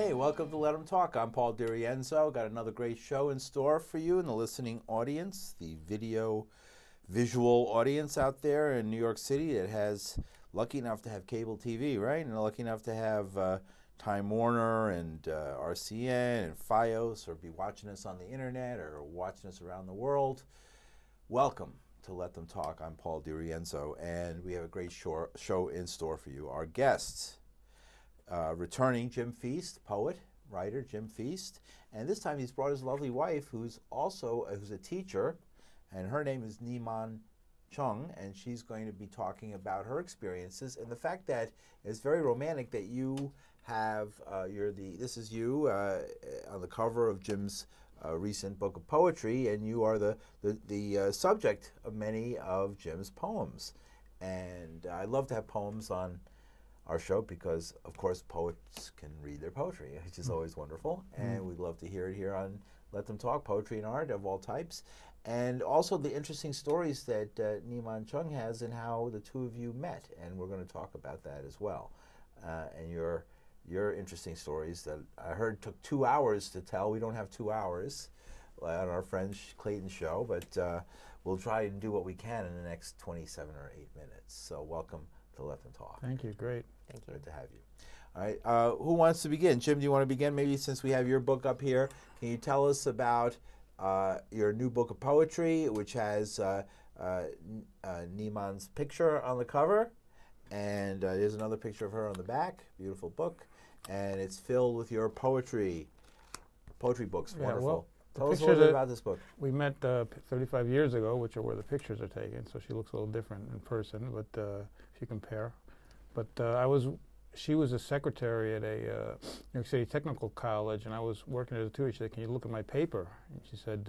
Hey, welcome to Let 'em Talk. I'm Paul DiRienzo. Got another great show in store for you in the listening audience, the visual audience out there in New York City that has lucky enough to have cable TV, right? And lucky enough to have Time Warner and RCN and Fios, or be watching us on the internet or watching us around the world. Welcome to Let Them Talk. I'm Paul DiRienzo, and we have a great show in store for you. Our guests, returning Jim Feast, poet, writer Jim Feast, and this time he's brought his lovely wife, who's a teacher, and her name is Chung, and she's going to be talking about her experiences and the fact that it's very romantic that you have this is you on the cover of Jim's recent book of poetry, and you are the subject of many of Jim's poems. And I love to have poems on our show because, of course, poets can read their poetry, which is always wonderful. And we'd love to hear it here on Let Them Talk, poetry and art of all types. And also the interesting stories that Chung has and how the two of you met. And we're going to talk about that as well. And your interesting stories that I heard took 2 hours to tell. We don't have 2 hours on our friend Clayton show, but we'll try and do what we can in the next 27 or 8 minutes. So welcome to Let Them Talk. Thank you. Great. Thank you. Good to have you. All right. Who wants to begin? Jim, do you want to begin? Maybe since we have your book up here, can you tell us about your new book of poetry, which has Niman's picture on the cover, and there's another picture of her on the back. Beautiful book, and it's filled with your poetry books. Yeah, wonderful. well, tell us a little bit about this book. We met 35 years ago, which are where the pictures are taken, so she looks a little different in person, but if you compare. But she was a secretary at a New York City Technical College, and I was working as a tutor. She said, "Can you look at my paper?" And she said,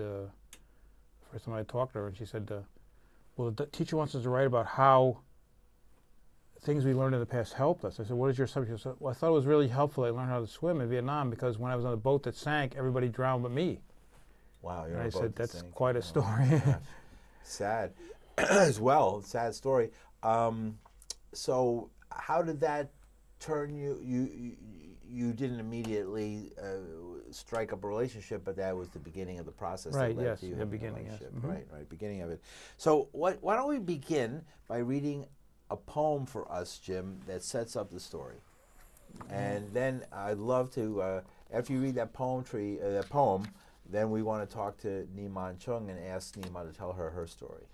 first time I talked to her, and she said, well, the teacher wants us to write about how things we learned in the past helped us. I said, what is your subject? She said, well, I thought it was really helpful I learned how to swim in Vietnam because when I was on a boat that sank, everybody drowned but me. Wow. And I said, that's quite a story. Sad as well. Sad story. So how did that turn you? You didn't immediately strike up a relationship, but that was the beginning of the process. Right. That led Yes. to you The beginning. Yes. Mm-hmm. Right. Beginning of it. So why don't we begin by reading a poem for us, Jim, that sets up the story, and then I'd love to after you read that poem, then we want to talk to Chung and ask Nima to tell her story.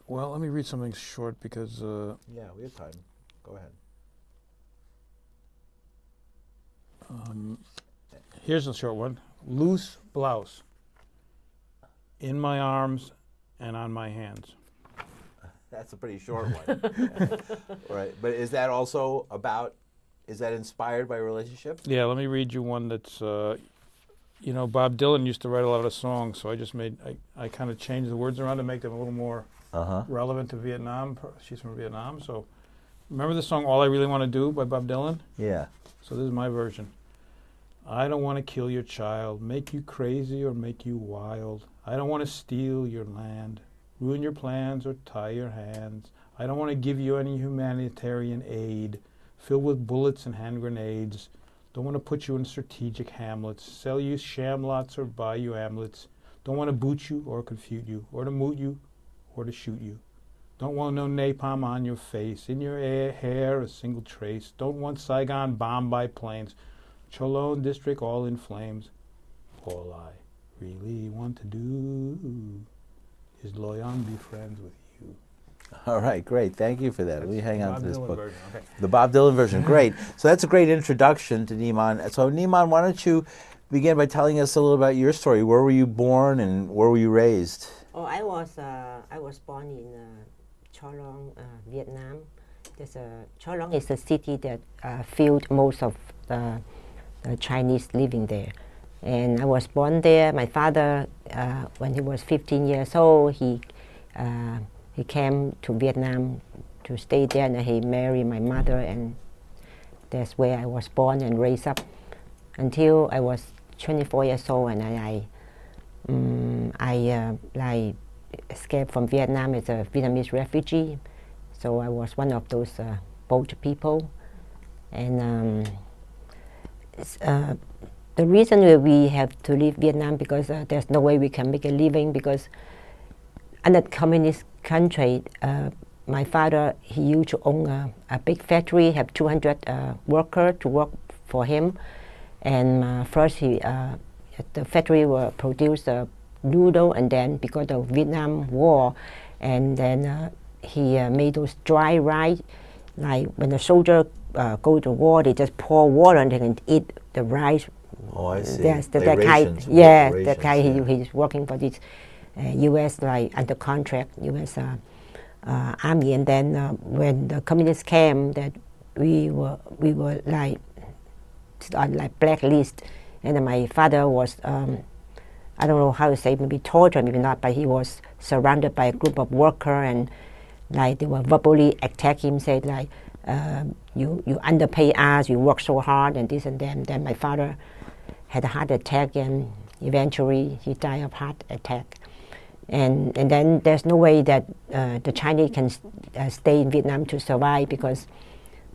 Well, let me read something short because yeah, we have time. Go ahead. Here's a short one. Loose blouse. In my arms and on my hands. That's a pretty short one. Right. But is that inspired by a relationship? Yeah, let me read you one that's, Bob Dylan used to write a lot of songs, so I kind of changed the words around to make them a little more relevant to Vietnam. She's from Vietnam, so remember the song All I Really Want to Do by Bob Dylan? Yeah. So this is my version. I don't want to kill your child, make you crazy or make you wild. I don't want to steal your land, ruin your plans or tie your hands. I don't want to give you any humanitarian aid filled with bullets and hand grenades. Don't want to put you in strategic hamlets, sell you sham lots or buy you amulets. Don't want to boot you or confute you or to moot you or to shoot you. Don't want no napalm on your face, in your hair a single trace. Don't want Saigon bombed by planes, Cholon district all in flames. All I really want to do is loyal and be friends with you. All right, great. Thank you for that. Let me hang on to this book. Version. Okay. The Bob Dylan version, great. So that's a great introduction to Niman. So Niman, why don't you begin by telling us a little about your story? Where were you born and where were you raised? Oh, I was born in Cholon, Vietnam. Cholon is a city that filled most of the Chinese living there. And I was born there. My father, when he was 15 years old, he came to Vietnam to stay there, and he married my mother, and that's where I was born and raised up until I was 24 years old, and I escaped from Vietnam as a Vietnamese refugee. So I was one of those boat people. And the reason why we have to leave Vietnam because there's no way we can make a living because under communist country, my father, he used to own a big factory, have 200 workers to work for him. And first, the factory will produce noodle, and then because of Vietnam War, and then he made those dry rice. Like when the soldier go to war, they just pour water and they can eat the rice. Oh, I see. Yes, that guy. Yeah, that guy. He's working for this U.S. like under contract, U.S. Army. And then when the communists came, that we were like on like blacklist, and then my father was I don't know how to say, maybe tortured, maybe not, but he was surrounded by a group of workers, and like they were verbally attack him, said like you underpay us, you work so hard, and this and that. And then my father had a heart attack, and eventually he died of heart attack. And then there's no way that the Chinese can stay in Vietnam to survive because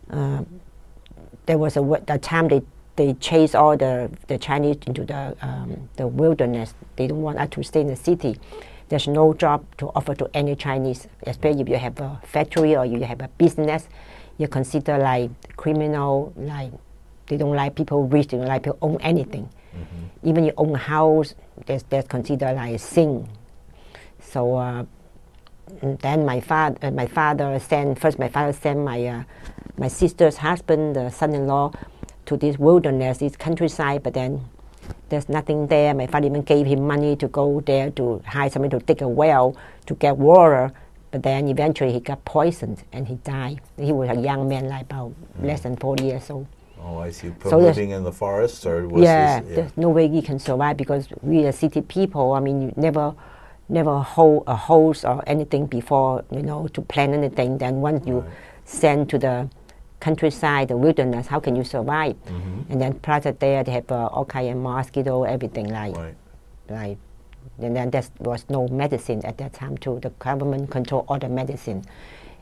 there was a time they chased all the Chinese into the wilderness. They don't want us to stay in the city. There's no job to offer to any Chinese, especially if you have a factory or you have a business. You're considered like criminal, like they don't like people rich, they don't like people own anything. Mm-hmm. Even you own a house, that's considered like a sin. So then my father sent my sister's husband, the son-in-law, to this wilderness, this countryside, but then there's nothing there. My father even gave him money to go there to hire somebody to dig a well to get water, but then eventually he got poisoned and he died. He was a young man, like about less than 40 years old. Oh, I see. From living in the forest, or was there's no way he can survive because we are city people. I mean, you never hold a house or anything before, to plan anything. Then once you send to the countryside, the wilderness, how can you survive? Mm-hmm. And then plus there they have all kind of mosquito, everything like, and then there was no medicine at that time too. The government control all the medicine.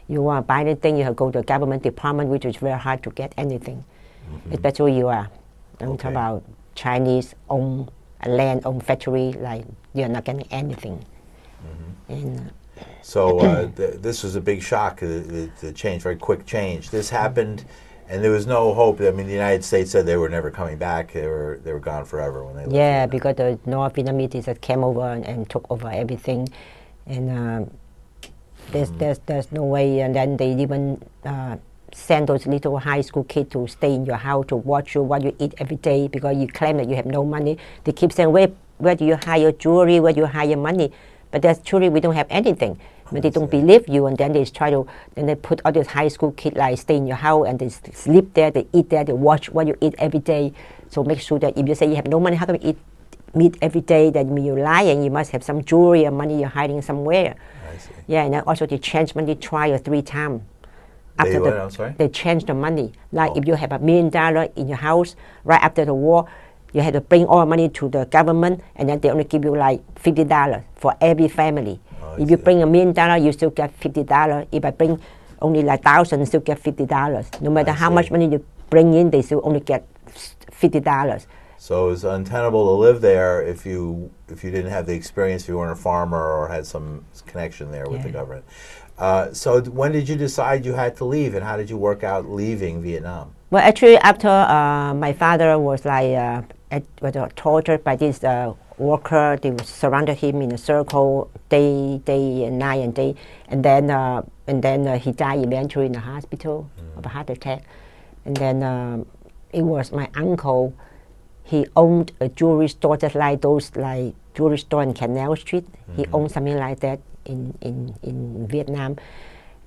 You want to buy anything, you have to go to the government department, which is very hard to get anything. Mm-hmm. Especially you are. I'm talking about Chinese own land, own factory, like you're not getting anything. Mm-hmm. And so this was a big shock, the change, very quick change. This happened, and there was no hope. I mean, the United States said they were never coming back. They were gone forever when they left. Yeah, because the North Vietnamese came over and took over everything, and there's no way. And then they even send those little high school kids to stay in your house to watch you what you eat every day because you claim that you have no money. They keep saying, where do you hide your jewelry? Where do you hide your money? But that's truly we don't have anything. But they don't believe you, and then they then they put all these high school kids like stay in your house and they sleep there, they eat there, they watch what you eat every day. So make sure that if you say you have no money, how can you eat meat every day? That means you're lying. You must have some jewelry or money you're hiding somewhere. I see. Yeah, and then also they change money twice or 3 times. They change the money. Like if you have $1 million in your house, right after the war, you had to bring all money to the government, and then they only give you like $50 for every family. If you bring $1 million, you still get $50. If I bring only like 1,000, you still get $50. No matter how much money you bring in, they still only get $50. So it was untenable to live there if you didn't have the experience, if you weren't a farmer or had some connection there with the government. So when did you decide you had to leave, and how did you work out leaving Vietnam? Well, actually, after my father was like was tortured by this worker, they surrounded him in a circle day and night and day, and then he died eventually in the hospital of a heart attack. And then it was my uncle. He owned a jewelry store just like those like jewelry store in Canal Street. Mm-hmm. He owned something like that in Vietnam,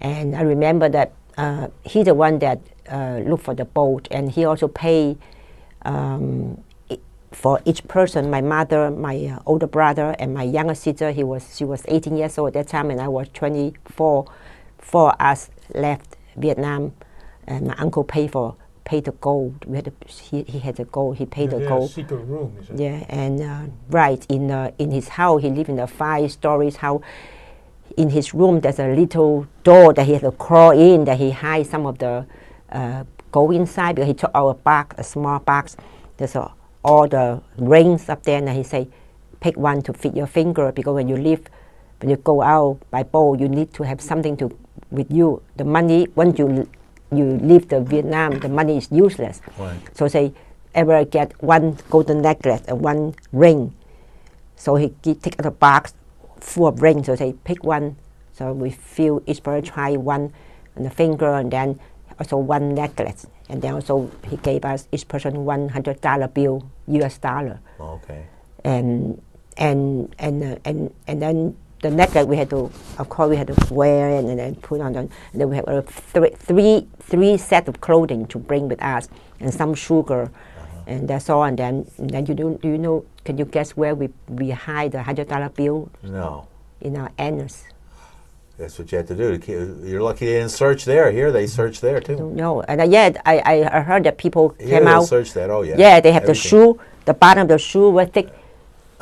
and I remember that he's the one that looked for the boat, and he also paid for each person. My mother, my older brother, and my younger sister. She was 18 years old at that time, and I was 24. 4 of us left Vietnam, and my uncle paid the gold. He had the gold. He paid the gold. Secret room, is it? Yeah, and right in his house, he lived in a 5-story house. In his room, there's a little door that he had to crawl in. That he hide some of the go inside because he took our box, a small box. There's all the rings up there, and he say, pick one to fit your finger because when you go out by boat, you need to have something with you. The money, once you leave the Vietnam, the money is useless. Right. So say, ever get one golden necklace and one ring. So he take out a box full of rings. So say, pick one. So we feel each person try one on the finger, and then also one necklace. And then also he gave us each person $100 bill, US dollar. Okay. And then the necklace we had to, of course, we had to wear it and then put on. And then we have three sets of clothing to bring with us, and some sugar, and that's all. And then do you know? Can you guess where we hide the $100 bill? No. In our anus. That's what you have to do. You're lucky they didn't search there. Here they search there too. No, and I heard that people Here came out. Search that. Oh yeah. Yeah, they have everything. the shoe. The bottom of the shoe was thick.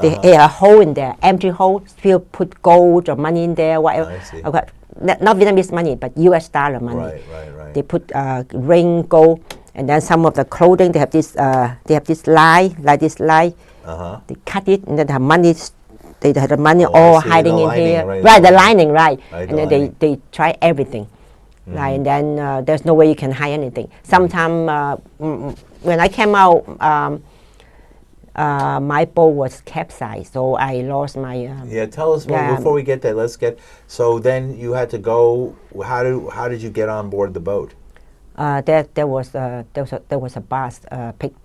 They had a hole in there, empty hole. Still put gold or money in there, whatever. I see. Okay. Not Vietnamese money, but US dollar money. Right. They put ring, gold, and then some of the clothing. They have this line, like this line. They cut it, and then the money. They had the money all hiding in here. Right, the lining, right. And then they try everything. Right, and then there's no way you can hide anything. Sometimes when I came out, my boat was capsized, so I lost my. Tell us before we get there. Let's get. So then you had to go. How did you get on board the boat? There was a bus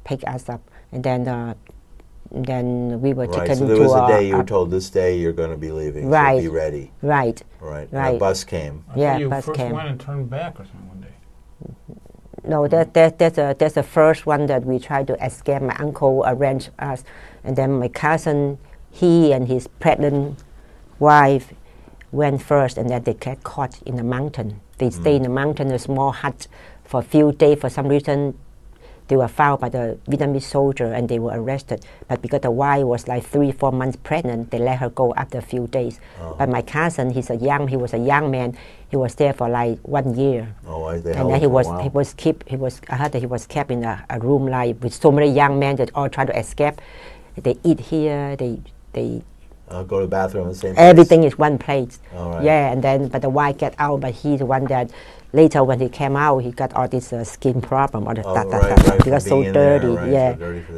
pick us up, and then we were taken to. So there was a day you were told, this day you're going to be leaving. Right. So be ready. Right. And a bus came. You bus first came. went and turned back or something one day. No, that's the first one that we tried to escape. My uncle arranged us, and then my cousin, he and his pregnant wife went first, and then they got caught in the mountain. They stayed in the mountain, a small hut, for a few days. For some reason, they were found by the Vietnamese soldier, and they were arrested. But because the wife was like 3-4 months pregnant, they let her go after a few days. But my cousin, he was a young man. He was there for like 1 year. And then he was I heard that he was kept in a room like with so many young men that all try to escape. They eat here. They go to the bathroom in the same place. Everything is one place. Right. Yeah, and then but the wife get out, but he's the one that later when he came out, he got all this skin problem, all the because so dirty.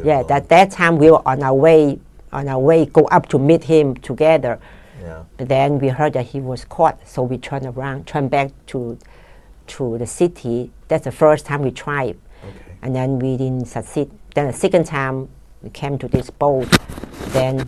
That time we were on our way go up to meet him together. Yeah. But then we heard that he was caught, so we turned back to the city. That's the first time we tried, and then we didn't succeed. Then the second time we came to this boat, then.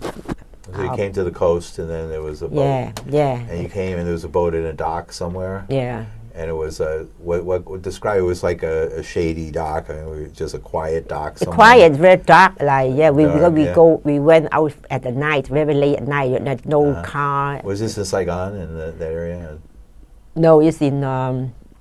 So you came to the coast, and then there was a boat. Yeah. And you came, and there was a boat in a dock somewhere. Yeah. And it was what describe it was like a shady dock. I mean, just a quiet dock. Somewhere. Quiet, very dark. We went out at the night, very late at night. There's no car. Was this in Saigon in that area? No, it's in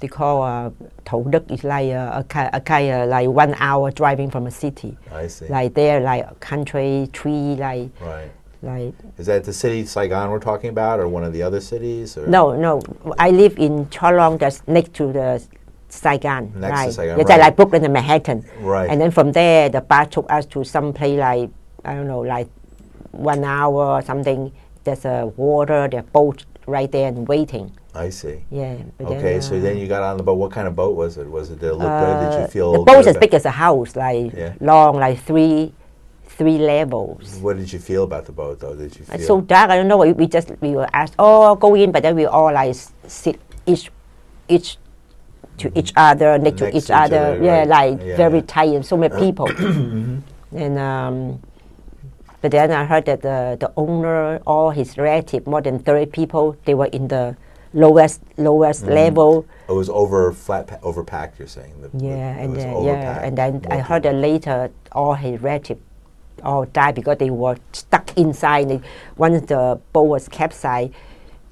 they call Thủ Đức. It's like a kind of like 1 hour driving from a city. I see. Like there, like a country tree, like. Right. Like. Is that the city Saigon we're talking about, or one of the other cities? Or? No. I live in Cholong, that's next to the Saigon. Next to Saigon, It's like Brooklyn and Manhattan. Right. And then from there, the bus took us to some place like, I don't know, like 1 hour or something. There's a water, there's a boat right there and waiting. I see. Yeah. Okay, so then you got on the boat. What kind of boat was it? Did it look good? Did you feel the boat is as big as a house, like long, like three levels. What did you feel about the boat, though? Did you feel? It's so dark. I don't know. We were asked, go in, but then we all like sit each to each other, next to each other. Very tight and so many people. And but then I heard that the owner, all his relatives, more than 30 people, they were in the lowest level. It was overpacked. You're saying? And then I heard that later all his relatives all died because they were stuck inside. Once the boat was capsized,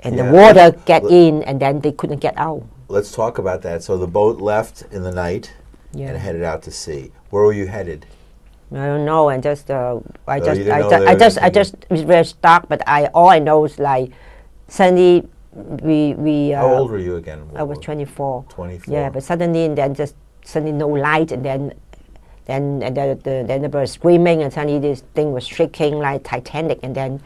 and the water get in, and then they couldn't get out. Let's talk about that. So the boat left in the night and headed out to sea. Where were you headed? I don't know, and just I just it was very stark. But all I know is like suddenly we. How old were you again? I was 24. 24. Yeah, but suddenly and then just suddenly no light, and then they were screaming, and suddenly this thing was shaking like Titanic, and then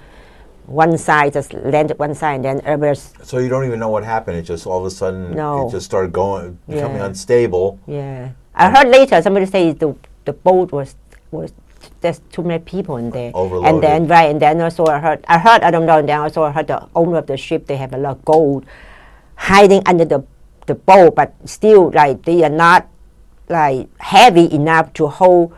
one side just landed one side, and then others. So you don't even know what happened. It just all of a sudden No. it just started becoming Yeah. unstable. Yeah, I heard later somebody say the boat was there's too many people in there. Overloaded. And then also I heard I don't know, and then also I heard the owner of the ship, they have a lot of gold hiding under the boat, but still like they are not like heavy enough to hold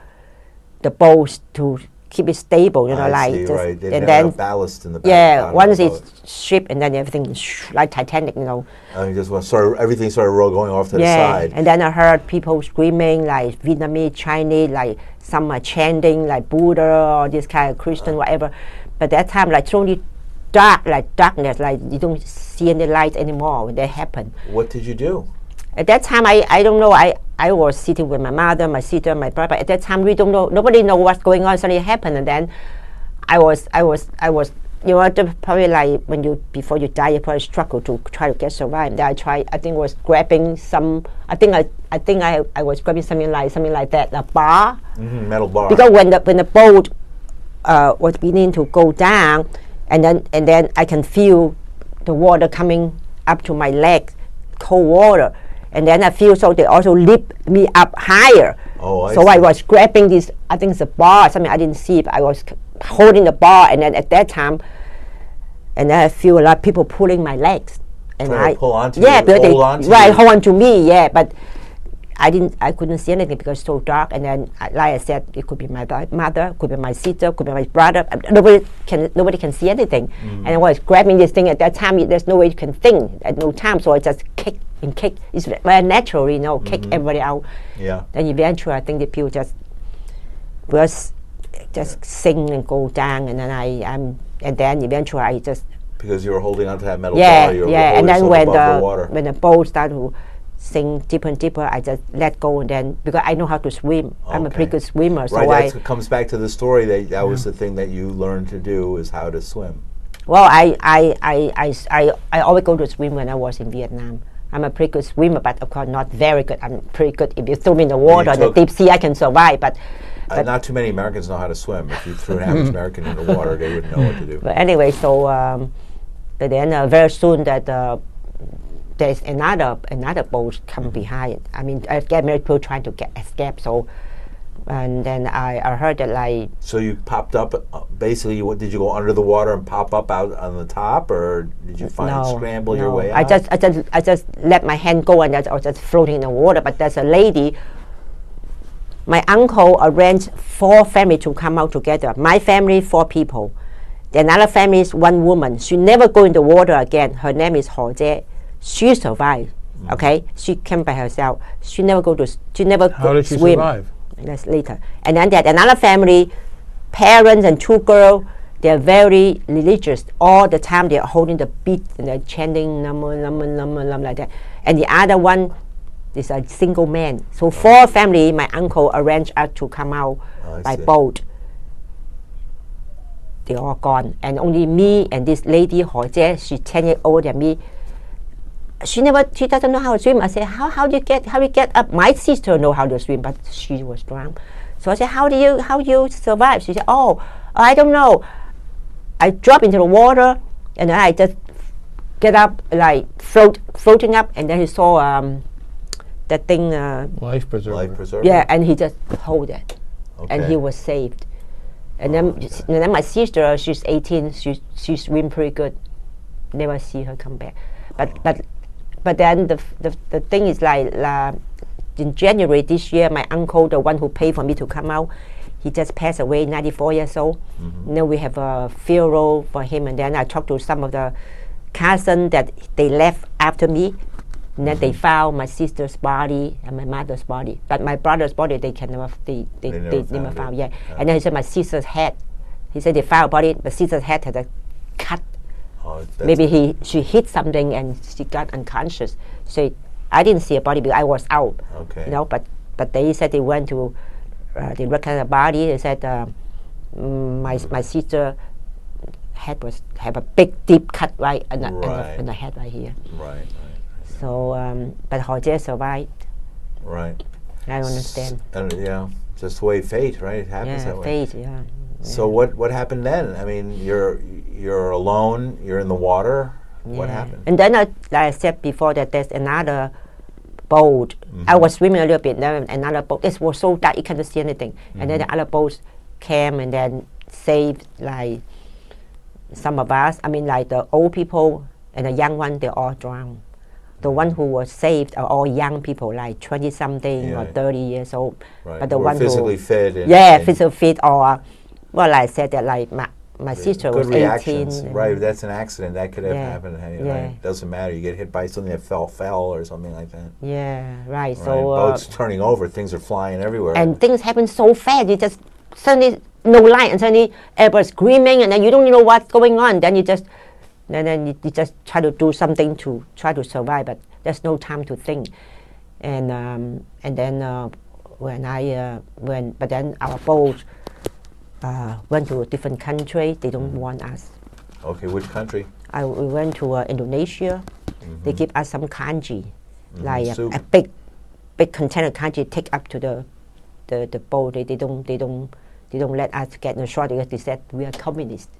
the boat to keep it stable, you know, I like see, just, right. They and didn't then have ballast in the back. yeah, once it's ship and then everything like Titanic, you know. Everything started going off to the side. And then I heard people screaming like Vietnamese, Chinese, like some are chanting like Buddha or this kind of Christian, whatever. But that time like totally dark, like darkness, like you don't see any light anymore when that happened. What did you do? At that time, I don't know. I was sitting with my mother, my sister, my brother. At that time, we don't know. Nobody know what's going on. Suddenly it happened, and then I was. You know, probably like before you die, you probably struggle to try to survive. Then I think was grabbing some. I think I was grabbing something like that, a bar. Mm-hmm, metal bar. Because when the boat was beginning to go down, and then I can feel the water coming up to my legs, cold water. And then I feel so they also lift me up higher. Oh, I so see. I was grabbing this, I think it's a bar, something I didn't see, but I was holding the bar, and then at that time, and then I feel a lot of people pulling my legs. And Trying to pull onto yeah, you, because hold onto right, you. hold on to me, yeah, but I couldn't see anything because it's so dark. And then, like I said, it could be my mother, could be my sister, could be my brother. Nobody can see anything. And I was grabbing this thing at that time. There's no way you can think at no time. So I just kick. It's very natural, you know, kick everybody out. Yeah. Then eventually, I think the people just sing and go down, and then and then eventually I just Because you were holding onto that metal bar, you were and then holding yourself above the water. when the boat started to sink deeper and deeper, I just let go, and then because I know how to swim, I'm a pretty good swimmer, so Right, that comes back to the story that was the thing that you learned to do, is how to swim. Well, I always go to swim when I was in Vietnam. I'm a pretty good swimmer, but of course not very good. I'm pretty good. If you throw me in the water, the deep sea, I can survive. But not too many Americans know how to swim. If you threw an average American in the water, they wouldn't know what to do. But anyway, so but then very soon that there's another boat come behind. I mean, I get many people trying to escape. So, and then I heard that like. So you popped up. Basically, what did you go under the water and pop up out on the top, or did you scramble your way out? I just let my hand go, and I was just floating in the water. But there's a lady. My uncle arranged 4 families to come out together. My family, 4 people. The another family is 1 woman. She never go in the water again. Her name is Ho Jie. She survived. Okay, she came by herself. She never go to. She never How did she swim. survive? That's later. And then there's another family, parents and 2 girls. They're very religious. All the time they're holding the beat and they're chanting nam like that. And the other one is a single man. So 4 family, my uncle arranged us to come out by boat. They're all gone. And only me and this lady, Ho Jie, she's 10 years older than me. She doesn't know how to swim. I said, how do you get up? My sister know how to swim, but she was drowned. So I said, how do you survive? She said, oh, I don't know. I drop into the water, and then I just get up, like floating up, and then he saw that thing. Life preserver. Life preserver. Yeah, and he just hold it, and he Okay. was saved. And then my sister, she's 18. She swim pretty good. Never see her come back. But then the thing is like in January this year, my uncle, the one who paid for me to come out, he just passed away, 94 years old. Now we have a funeral for him, and then I talked to some of the cousins that they left after me, and then they found my sister's body and my mother's body, but my brother's body they never found. Yeah, and then he said my sister's head. He said they found a body, but sister's head had a cut. Oh, Maybe she hit something and she got unconscious. So I didn't see a body because I was out. Okay. You know, but they said they went to they recognized the body. They said my sister head have a big deep cut right in the head right here. Right. So but Ho Jie survived. Right. I understand. And just the way fate, right? It happens that way. Fate, yeah. So what happened then? I mean, you're alone. You're in the water. What happened? And then, like I said before, that there's another boat. I was swimming a little bit. Then another boat. This was so dark you can't see anything. And then the other boats came and then saved like some of us. I mean, like the old people and the young one. They all drowned. The one who was saved are all young people, like 20-something or 30 years old. Right. But the Who one were physically who, fit. And physically fit, or well, I said that like my sister good was reactions. 18. Right, that's an accident. That could have happened. Yeah. Right? Doesn't matter. You get hit by something that fell or something like that. Yeah, right. Right. So boats turning over, things are flying everywhere. and things happen so fast. You just suddenly no light, and suddenly everybody's screaming, and then you don't know what's going on. Then you just try to do something to try to survive, but there's no time to think. And then but then our boat went to a different country. They don't want us. Okay, which country? We went to Indonesia. They give us some kanji, like Soup. a big container kanji. Take up to the boat. They don't let us get in the shore because they said we are communists.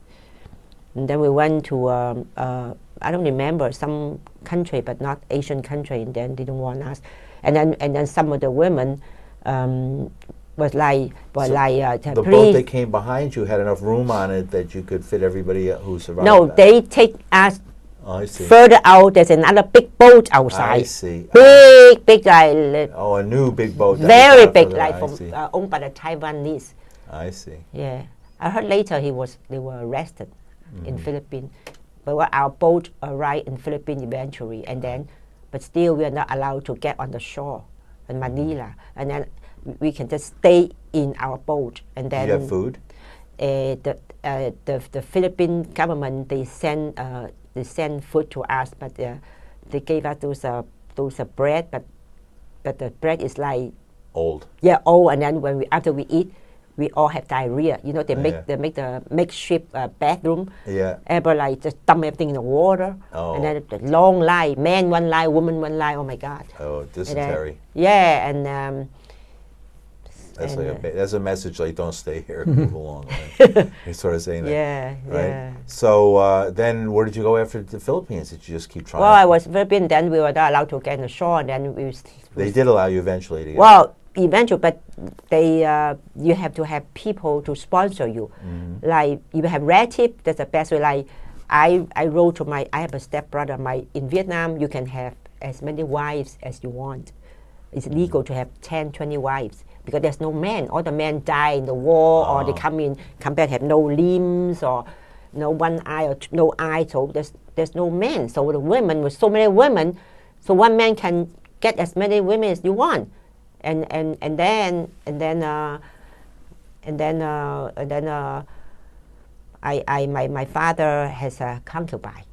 And then we went to I don't remember, some country, but not Asian country. And then they don't want us. And then some of the women was like The boat that came behind you had enough room on it that you could fit everybody who survived. No, they take us I see. further out. There's another big boat outside. I see. Big like A new big boat. that very was out big, further. like I from see. owned by the Taiwanese. I see. Yeah, I heard later they were arrested in Philippines, but our boat arrived in Philippines eventually, and then, but still we are not allowed to get on the shore in Manila, and then we can just stay in our boat, and then. Do you have food? The Philippine government they send food to us, but they gave us those bread, but the bread is like Old. old, and then after we eat, we all have diarrhea. You know, they make the makeshift bathroom. Yeah. Everybody like just dump everything in the water, and then the long line, man one line, woman one line. Oh my God. Oh, dysentery. And That's that's a message like don't stay here, move along. Right? You're sort of saying that. Yeah, right? yeah. So then, where did you go after the Philippines? Did you just keep trying? Well, I was Philippines. Then we were not allowed to get on the shore, and then They did allow you eventually to get. Well, eventually, but they you have to have people to sponsor you. Like you have relative, that's the best way. Like I wrote to I have a stepbrother. In Vietnam, you can have as many wives as you want. It's legal to have 10, 20 wives because there's no men. All the men die in the war, or they come back have no limbs or no one eye or no eye. So there's no men. So the women, with so many women, so one man can get as many women as you want. And then my father has a concubine.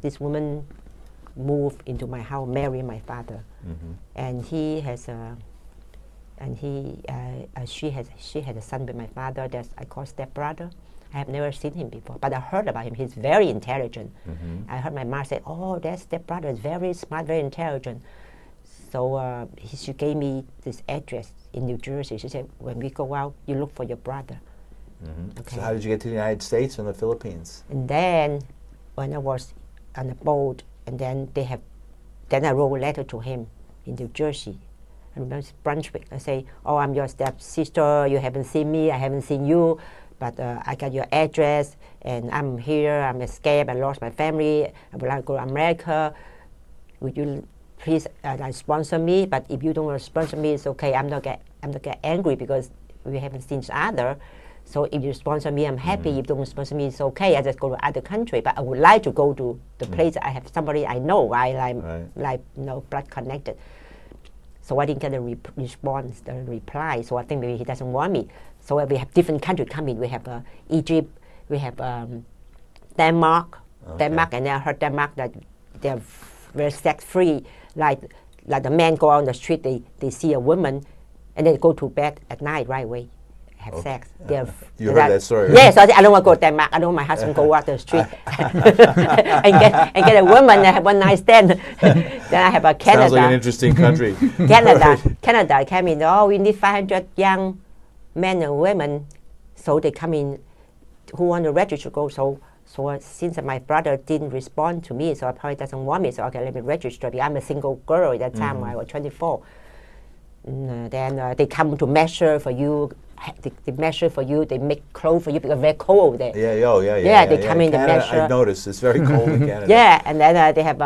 This woman moved into my house, married my father, and he has she had a son with my father that I call stepbrother. I have never seen him before, but I heard about him. He's very intelligent. I heard my mom say, "Oh, that stepbrother is very smart, very intelligent." So she gave me this address in New Jersey. She said, when we go out, you look for your brother. Okay. So how did you get to the United States and the Philippines? And then when I was on the boat, and then I wrote a letter to him in New Jersey. I remember Brunswick. I say, "Oh, I'm your stepsister. You haven't seen me. I haven't seen you. But I got your address, and I'm here. I'm escaped. I lost my family. I would like to go to America. Would you please sponsor me? But if you don't want to sponsor me, it's okay. I'm not get angry because we haven't seen each other. So if you sponsor me, I'm happy. If you don't sponsor me, it's okay. I just go to other country. But I would like to go to the place I have somebody I know, like blood connected." So I didn't get a response, the reply. So I think maybe he doesn't want me. So we have different countries coming. We have Egypt. We have Denmark. And then I heard Denmark that they're very sex free. Like the men go on the street, they see a woman, and they go to bed at night right away. have Okay. sex. They're You heard that story, right? Yes, I don't want to go to Denmark. I don't want my husband go out the street and get a woman and have one night stand. Then I have a Canada. Sounds like an interesting country. Canada came in. Oh, we need 500 young men and women, so they come in who want to register to go. So since my brother didn't respond to me, so he probably doesn't want me. So okay, let me register. I'm a single girl at that time. I was 24. Then they come to measure for you. They measure for you. They make clothes for you because it's very cold over there. Yeah. They come in to Canada, measure. I've noticed it's very cold in Canada. Yeah, and then they have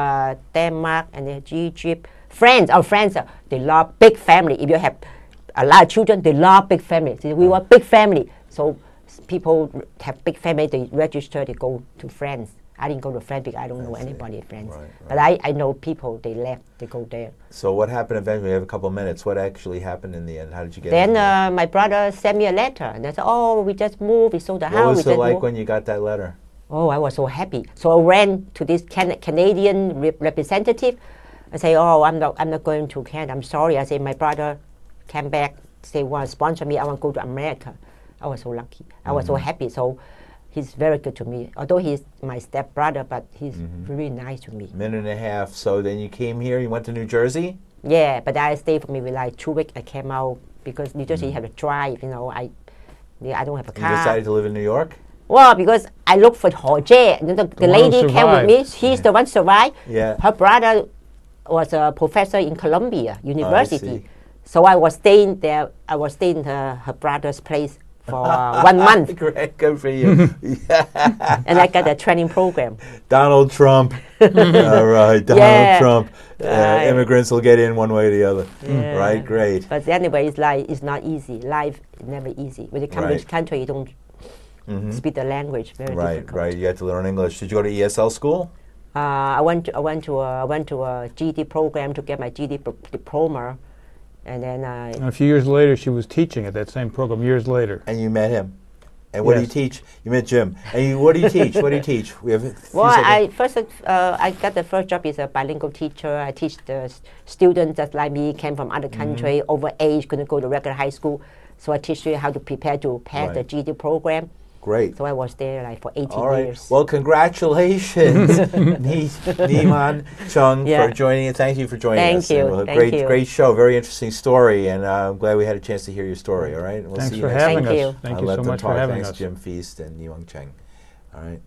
Denmark and Egypt. France, they love big family. If you have a lot of children, they love big family. So we want big family. So people have big family, they register, they go to France. I didn't go to France because I don't know anybody in France. Right. But I know people, they left, they go there. So what happened eventually? We have a couple of minutes. What actually happened in the end? How did you get Then into it? my brother sent me a letter. And they said, oh, we just moved, we sold the house. What was we it just like moved. when you got that letter? Oh, I was so happy. So I ran to this Canadian representative. I say, oh, I'm not going to Canada. I'm sorry. I say, my brother came back, say, want to sponsor me. I want to go to America. I was so lucky. I was so happy. So he's very good to me. Although he's my stepbrother, but he's really nice to me. Minute and a half. So then you came here. You went to New Jersey. Yeah, but I stayed for maybe like 2 weeks. I came out because New Jersey you have to drive. You know, I don't have a You car. decided to live in New York. Well, because I looked for Ho Jie. The lady came with me. She's the one survived. Yeah. Her brother was a professor in Columbia see. University. So I was staying there. I was staying in her brother's place for 1 month. Great, good for you. Yeah. And I got a training program. Donald Trump. All right, Donald Yeah. Trump. Right. Immigrants will get in one way or the other. Yeah. Right, great. But anyway, it's not easy. Life is never easy. When you come to Right. this country, you don't speak the language. Very difficult. Right. You had to learn English. Did you go to ESL school? I went to a GED program to get my GED diploma, and then And a few years later, she was teaching at that same program. Years later. And you met him. And what do you Yes. teach? You met Jim. And what do you teach? What do you teach? We have. well, I got the first job as a bilingual teacher. I teach the students just like me, came from other country, over age, couldn't go to regular high school. So I teach you how to prepare to pass the Right. GED program. Great. So I was there like for 18 All right. years. Well, congratulations, Manh, Chung, Yeah. for joining us. Thank you for joining Thank us. you. And Thank you. Great show. Very interesting story, and I'm glad we had a chance to hear your story. All right. We'll Thanks see for you next having time. Thank us. you. Thank I'll you let so them much talk. for having Thanks, us. Jim Feast and Yuang Cheng. All right.